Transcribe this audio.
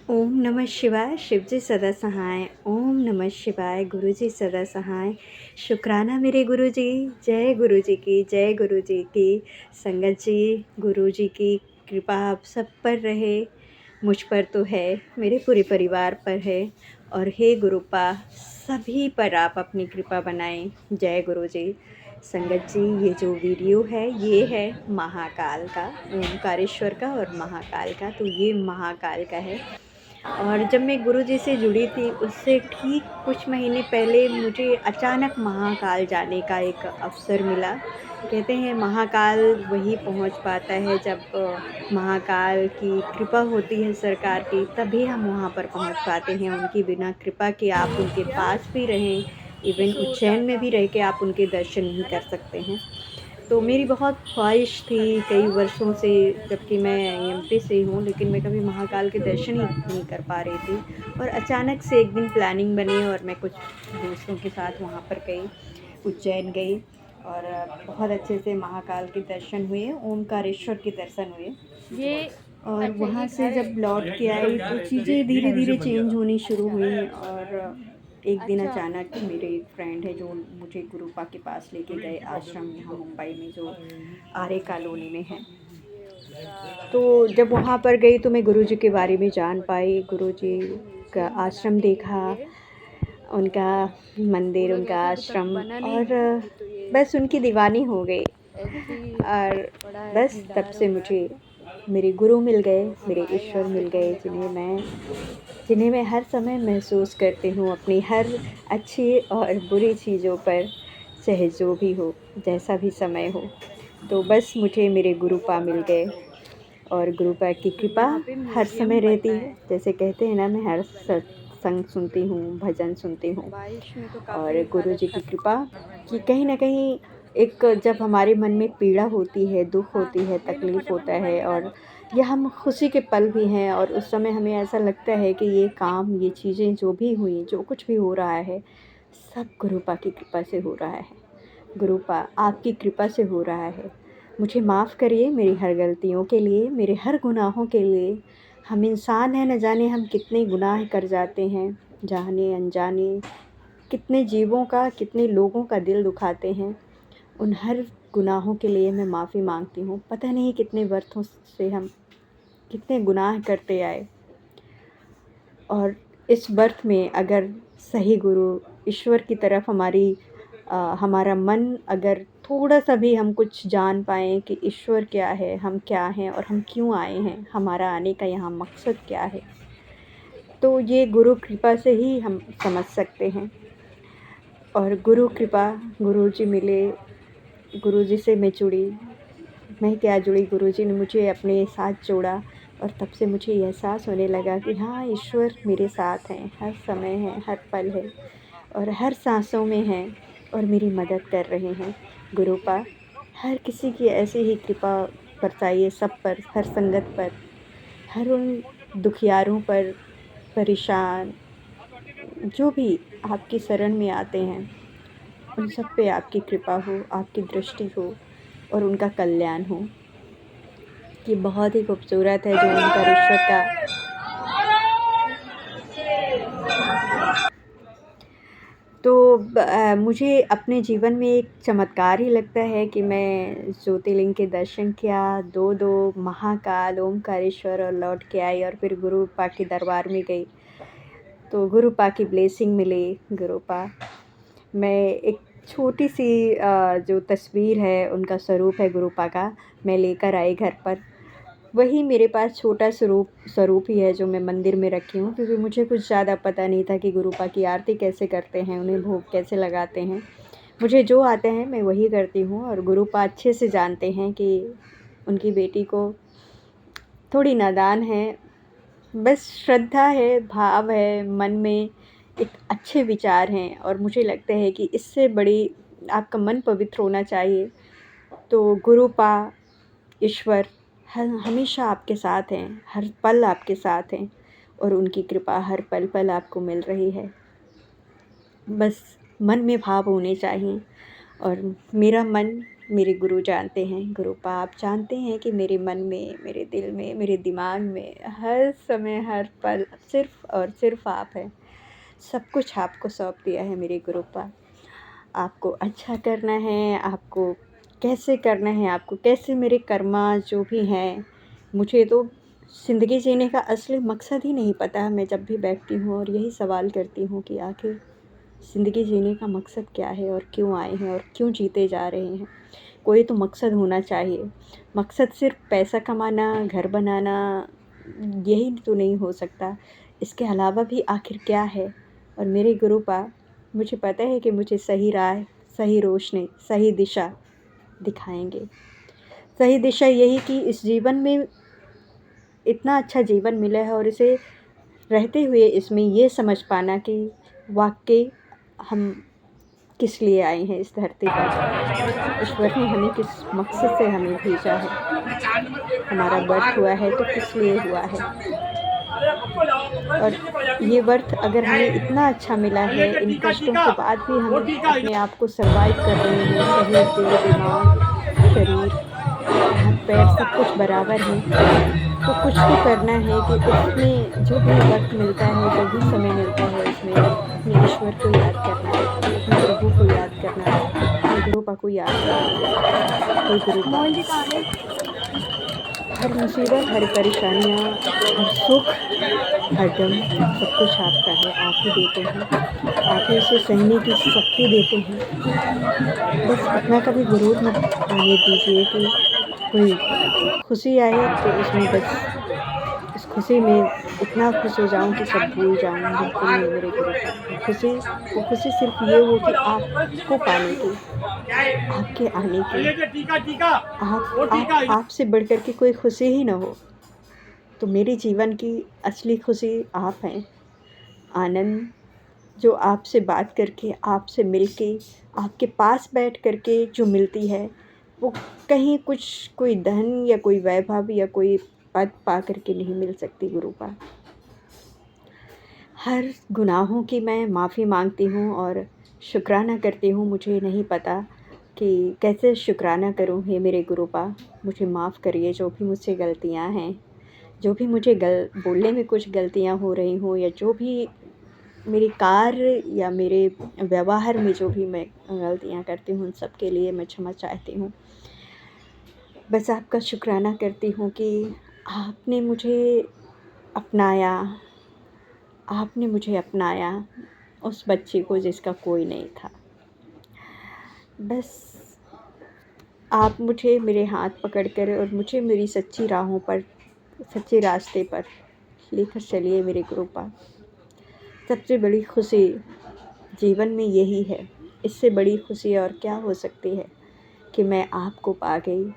ओम नमः शिवाय, शिव जी सदा सहाय। ओम नमः शिवाय, गुरु जी सदा सहाय। शुक्राना मेरे गुरु जी। जय गुरु जी की, जय गुरु जी की। संगत जी, गुरु जी की कृपा आप सब पर रहे। मुझ पर तो है, मेरे पूरे परिवार पर है। और हे गुरुपा, सभी पर आप अपनी कृपा बनाएं। जय गुरु जी। संगत जी, ये जो वीडियो है ये है महाकाल का, ओमकारेश्वर का और महाकाल का। तो ये महाकाल का है। और जब मैं गुरुजी से जुड़ी थी, उससे ठीक कुछ महीने पहले मुझे अचानक महाकाल जाने का एक अवसर मिला। कहते हैं महाकाल वही पहुंच पाता है जब महाकाल की कृपा होती है सरकार की, तभी हम वहां पर पहुंच पाते हैं। उनकी बिना कृपा के आप उनके पास भी रहें, इवन उज्जैन में भी रह के आप उनके दर्शन नहीं कर सकते हैं। तो मेरी बहुत ख्वाहिश थी कई वर्षों से, जबकि मैं एमपी से हूँ, लेकिन मैं कभी महाकाल के दर्शन ही नहीं कर पा रही थी। और अचानक से एक दिन प्लानिंग बनी और मैं कुछ दोस्तों के साथ वहाँ पर गई, उज्जैन गई। और बहुत अच्छे से महाकाल के दर्शन हुए, ओमकारेश्वर के दर्शन हुए। ये और वहाँ से जब लौट के आई तो चीज़ें धीरे धीरे चेंज होनी शुरू हुई। और एक दिन अचानक मेरे एक फ्रेंड है जो मुझे गुरुपा के पास लेके गए, आश्रम यहाँ मुंबई में जो आर्य कॉलोनी में है। तो जब वहाँ पर गई तो मैं गुरुजी के बारे में जान पाई, गुरुजी का आश्रम देखा, उनका मंदिर, उनका आश्रम। और बस उनकी दीवानी हो गई। और बस तब से मुझे मेरे गुरु मिल गए, मेरे ईश्वर मिल गए, जिन्हें मैं हर समय महसूस करती हूँ अपनी हर अच्छी और बुरी चीज़ों पर, चाहे जो भी हो, जैसा भी समय हो। तो बस मुझे मेरे गुरुपा मिल गए और गुरुपा की कृपा हर समय रहती है। जैसे कहते हैं ना, मैं हर सत्संग सुनती हूँ, भजन सुनती हूँ। और गुरु जी की कृपा कि कहीं ना कहीं एक जब हमारे मन में पीड़ा होती है, दुख होती है, तकलीफ़ होता है, और या हम खुशी के पल भी हैं, और उस समय हमें ऐसा लगता है कि ये काम, ये चीज़ें जो भी हुई, जो कुछ भी हो रहा है, सब गुरुपा की कृपा से हो रहा है। गुरुपा आपकी कृपा से हो रहा है। मुझे माफ़ करिए मेरी हर गलतियों के लिए, मेरे हर गुनाहों के लिए। हम इंसान हैं, न जाने हम कितने गुनाह कर जाते हैं, जाने अनजाने कितने जीवों का, कितने लोगों का दिल दुखाते हैं। उन हर गुनाहों के लिए मैं माफ़ी मांगती हूँ। पता नहीं कितने वर्षों से हम कितने गुनाह करते आए, और इस बर्थ में अगर सही गुरु ईश्वर की तरफ हमारा मन अगर थोड़ा सा भी हम कुछ जान पाएँ कि ईश्वर क्या है, हम क्या हैं और हम क्यों आए हैं, हमारा आने का यहाँ मकसद क्या है, तो ये गुरु कृपा से ही हम समझ सकते हैं। और गुरु कृपा, गुरु जी मिले, गुरु जी से मैं जुड़ी। मैं क्या जुड़ी, गुरु जी ने मुझे अपने साथ जोड़ा। और तब से मुझे ये एहसास होने लगा कि हाँ, ईश्वर मेरे साथ हैं, हर समय है, हर पल है, और हर सांसों में हैं, और मेरी मदद कर रहे हैं। गुरुपा हर किसी की ऐसी ही कृपा बरसाइए सब पर, हर संगत पर, हर उन दुखियारों पर, परेशान जो भी आपकी शरण में आते हैं, उन सब पे आपकी कृपा हो, आपकी दृष्टि हो, और उनका कल्याण हो। ये बहुत ही खूबसूरत है जो ओमकारेश्वर का। तो मुझे अपने जीवन में एक चमत्कार ही लगता है कि मैं ज्योतिर्लिंग के दर्शन किया, दो महाकाल, ओमकारेश्वर, और लौट के आई और फिर गुरुपा के दरबार में गई। तो गुरुपा की ब्लेसिंग मिली। गुरुपा, मैं एक छोटी सी जो तस्वीर है, उनका स्वरूप है गुरुपा का, मैं लेकर आई घर पर। वही मेरे पास छोटा स्वरूप ही है जो मैं मंदिर में रखी हूँ, क्योंकि मुझे कुछ ज़्यादा पता नहीं था कि गुरुपा की आरती कैसे करते हैं, उन्हें भोग कैसे लगाते हैं। मुझे जो आता है मैं वही करती हूँ, और गुरुपा अच्छे से जानते हैं कि उनकी बेटी को थोड़ी नादान है। बस श्रद्धा है, भाव है मन में, एक अच्छे विचार हैं, और मुझे लगता है कि इससे बड़ी आपका मन पवित्र होना चाहिए। तो गुरुपा, ईश्वर हमेशा आपके साथ हैं, हर पल आपके साथ हैं, और उनकी कृपा हर पल पल आपको मिल रही है। बस मन में भाव होने चाहिए, और मेरा मन मेरे गुरु जानते हैं, गुरुपा आप जानते हैं कि मेरे मन में, मेरे दिल में, मेरे दिमाग में हर समय, हर पल सिर्फ़ और सिर्फ़ आप हैं। सब कुछ आपको सौंप दिया है मेरे गुरुपा। आपको अच्छा करना है, आपको कैसे करना है, आपको कैसे मेरे कर्मा जो भी हैं, मुझे तो ज़िंदगी जीने का असली मकसद ही नहीं पता। मैं जब भी बैठती हूँ और यही सवाल करती हूँ कि आखिर ज़िंदगी जीने का मकसद क्या है और क्यों आए हैं और क्यों जीते जा रहे हैं। कोई तो मकसद होना चाहिए। मकसद सिर्फ़ पैसा कमाना, घर बनाना, यही तो नहीं हो सकता। इसके अलावा भी आखिर क्या है? और मेरे गुरुपा मुझे पता है कि मुझे सही राह, सही रोशनी, सही दिशा दिखाएँगे। सही दिशा यही कि इस जीवन में इतना अच्छा जीवन मिला है और इसे रहते हुए इसमें ये समझ पाना कि वाक़ई हम किस लिए आए हैं इस धरती पर। ईश्वर ने हमें किस मकसद से हमें भेजा है। हमारा बर्थ हुआ है तो किस लिए हुआ है। और ये बर्थ अगर हमें इतना अच्छा मिला है, इन कष्टों के बाद भी हम अपने आप को सर्वाइव कर रहे हैं, शरीर, दिल, दिमाग, शरीर, हाथ-पैर सब कुछ बराबर है, तो कुछ तो करना है कि उसमें जो भी वक़्त मिलता है, जो भी समय मिलता है, उसमें अपने ईश्वर को याद करना है, अपने प्रभु को याद करना है, अपने गुरुपा को याद करना है। हे गुरुपा, हर मुसीबत, हर परेशानियाँ, हर सुख, हर गम सब कुछ आपका है, आप ही देते हैं। आप ही उसे सहने की शक्ति देते हैं। बस इतना कभी गुरूर मत आने दीजिए कि कोई खुशी आए तो उसमें बस उस खुशी में इतना खुश हो जाऊँ कि सब भूल जाऊँ, बिल्कुल नहीं मेरे गुरुपा। वो खुशी सिर्फ़ ये हो कि आपको पाने की, आपके आने की, आपसे बढ़ कर के कोई खुशी ही ना हो। तो मेरे जीवन की असली खुशी आप हैं। आनंद जो आपसे बात करके, आपसे मिलके, आपके पास बैठ कर के जो मिलती है, वो कहीं कुछ कोई धन या कोई वैभव या कोई पद पा कर के नहीं मिल सकती गुरुपा। हर गुनाहों की मैं माफ़ी माँगती हूँ और शुक्राना करती हूँ। मुझे नहीं पता कि कैसे शुक्राना करूँ हे मेरे गुरुपा। मुझे माफ़ करिए जो भी मुझसे गलतियाँ हैं, जो भी मुझे बोलने में कुछ गलतियाँ हो रही हों या जो भी मेरे कार्य या मेरे व्यवहार में जो भी मैं गलतियाँ करती हूँ, उन सब के लिए मैं क्षमा चाहती हूँ। बस आपका शुक्राना करती हूँ कि आपने मुझे अपनाया, आपने मुझे अपनाया, उस बच्ची को जिसका कोई नहीं था। बस आप मुझे मेरे हाथ पकड़कर और मुझे मेरी सच्ची राहों पर, सच्चे रास्ते पर लेकर चलिए मेरे गुरुपा। सबसे बड़ी खुशी जीवन में यही है। इससे बड़ी खुशी और क्या हो सकती है कि मैं आपको पा गई।